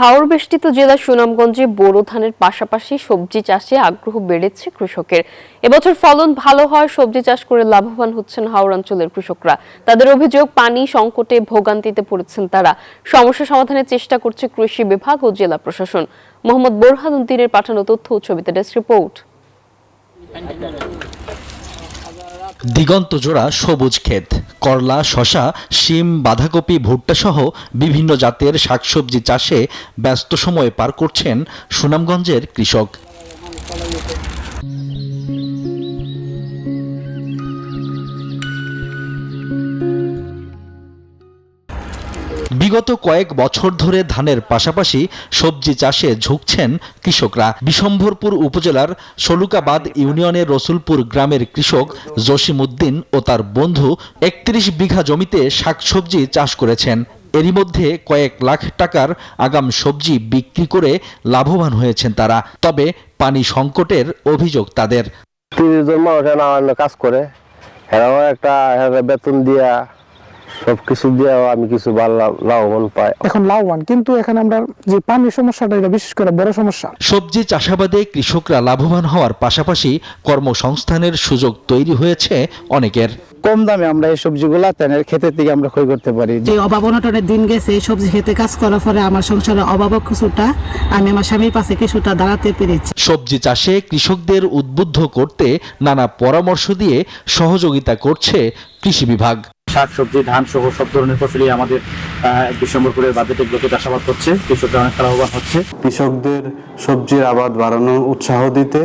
হাওর বেষ্টিত জেলা সুনামগঞ্জে বোরো ধানের পাশাপাশি সবজি চাষে আগ্রহ বেড়েছে কৃষকের। এবছর ফলন ভালো হওয়ায় সবজি চাষ করে লাভবান হচ্ছেন হাওর অঞ্চলের কৃষকরা। তাদের অভিযোগ, পানি সংকটে ভোগান্তিতে পড়েছেন তারা। সমস্যা সমাধানের চেষ্টা করছে কৃষি বিভাগ ও জেলা প্রশাসন। মোহাম্মদ বোরহান উদ্দিনের পাঠানো তথ্য ও ছবিতে ডেস্ক রিপোর্ট। দিগন্ত জোড়া সবুজ ক্ষেত, করলা, শশা, শিম, বাঁধাকপি, ভুট্টা সহ বিভিন্ন জাতের শাকসবজি চাষে ব্যস্ত সময় পার করছেন সুনামগঞ্জের কৃষক। বিগত কয়েক বছর ধরে ধানের পাশাপাশি সবজি চাষে ঝুঁকছেন কৃষকরা। বিশম্ভরপুর উপজেলার সলুকাবাদ ইউনিয়নের রসুলপুর গ্রামের কৃষক জসিম উদ্দিন ও তার বন্ধু ৩১ বিঘা জমিতে শাকসবজি চাষ করেছেন। এরই মধ্যে কয়েক লাখ টাকার আগাম সবজি বিক্রি করে লাভবান হয়েছেন তারা। তবে পানি সংকটের অভিযোগ তাদের। ৩০ জন মানুষ কাজ করে, একটা বেতন দিয়া সবকিছু দিয়ে আমি কিছু লাভবান পাই। এখন লাভবান, কিন্তু এখানে আমরা যে পানির সমস্যাটা, এটা বিশেষ করে বড় সমস্যা। সবজি চাষাবাদে কৃষকরা লাভবান হওয়ার পাশাপাশি কর্মসংস্থানের সুযোগ তৈরি হয়েছে অনেকের। কম দামে আমরা এই সবজিগুলা তেনের ক্ষেতের থেকে আমরা ক্রয় করতে পারি। যে অভাব অনটনের দিন গেছে, এই সবজি খেতে কাজ করার পরে আমার সংসারের অভাব কিছুটা আমি আমার স্বামীর পাশে কিছুটা দাঁড়াতে পেরেছি। সবজি চাষে কৃষকদের উদ্বুদ্ধ করতে নানা পরামর্শ দিয়ে সহযোগিতা করছে কৃষি বিভাগ। শাকসবজি, ধান সহ সব ধরনের ফসলই আমাদের বিশ্বম্বরপুরের বাজেটে ব্লকে চাষাবাদ হচ্ছে। কৃষকরা অনেক লাভবান হচ্ছে। কৃষকদের সবজির আবাদ বাড়ানোর উৎসাহ দিতে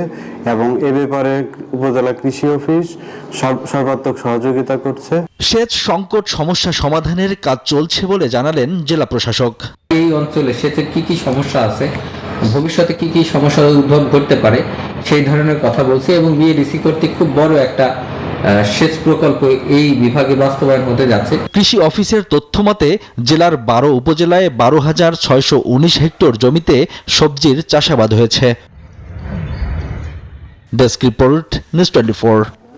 এবং এ ব্যাপারে উপজেলা কৃষি অফিস সর্বাত্মক সহযোগিতা করছে। সেচ সংকট সমস্যা সমাধানের কাজ চলছে বলে জানালেন জেলা প্রশাসক। এই অঞ্চলে সেচের কি সমস্যা আছে, ভবিষ্যতে কি সমস্যার উদ্ভব ঘটতে পারে, সেই ধরনের কথা বলছে এবং বিএডিসি কর্তৃক খুব বড় একটা সেচ প্রকল্প এই বিভাগে বাস্তবায়ন হতে যাচ্ছে। কৃষি অফিসের তথ্য মতে জেলার ১২ উপজেলায় ১২,৬১৯ হেক্টর জমিতে সবজির চাষাবাদ হয়েছে। Desk report, news 24।